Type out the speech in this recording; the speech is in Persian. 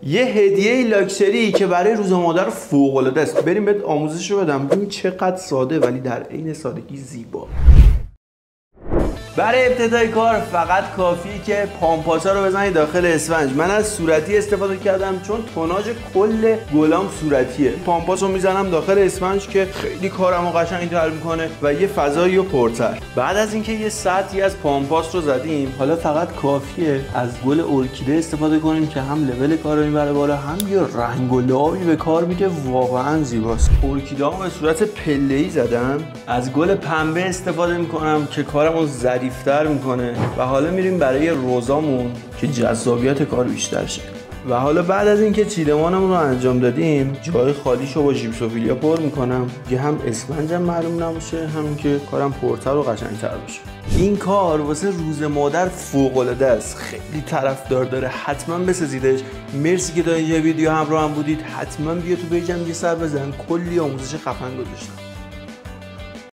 یه هدیه لاکچری که برای روز مادر فوق‌العاده است. بریم بهت آموزشو بدم. ببین چقدر ساده ولی در عین سادگی زیبا. برای ابتدای کار فقط کافیه که پامپاسا رو بزنید داخل اسفنج. من از صورتی استفاده کردم چون توناژ کل گلام صورتیه. پامپاس رو میزنم داخل اسفنج که خیلی کارمو قشنگ‌تر میکنه و یه فضایی پرتر. بعد از اینکه یه سطحی از پامپاس رو زدیم، حالا فقط کافیه از گل ارکیده استفاده کنیم که هم لول کار رو میبره بالا، هم یه رنگ و لعابی به کار میده واقعا زیباست. ارکیده‌امو به صورت پله‌ای زدم. از گل پنبه استفاده میکنم که کارمو ظریف‌تر میکنه و حالا میریم برای روزامون که جذابیت کار بیشتر شه. و حالا بعد از اینکه چیدمانمون رو انجام دادیم، جای خالیشو با ژیپسوفیلیا پر میکنم که هم اسفنجم معلوم نباشه، هم که کارم پرتر و قشنگتر بشه. این کار واسه روز مادر فوق‌العاده است. خیلی طرفدار داره. حتما بسازیدش. مرسی که تا اینجا ویدیو همراه هم بودید. حتما بیا تو پیجم یه سر بزن. کلی آموزش خفن گذاشتم.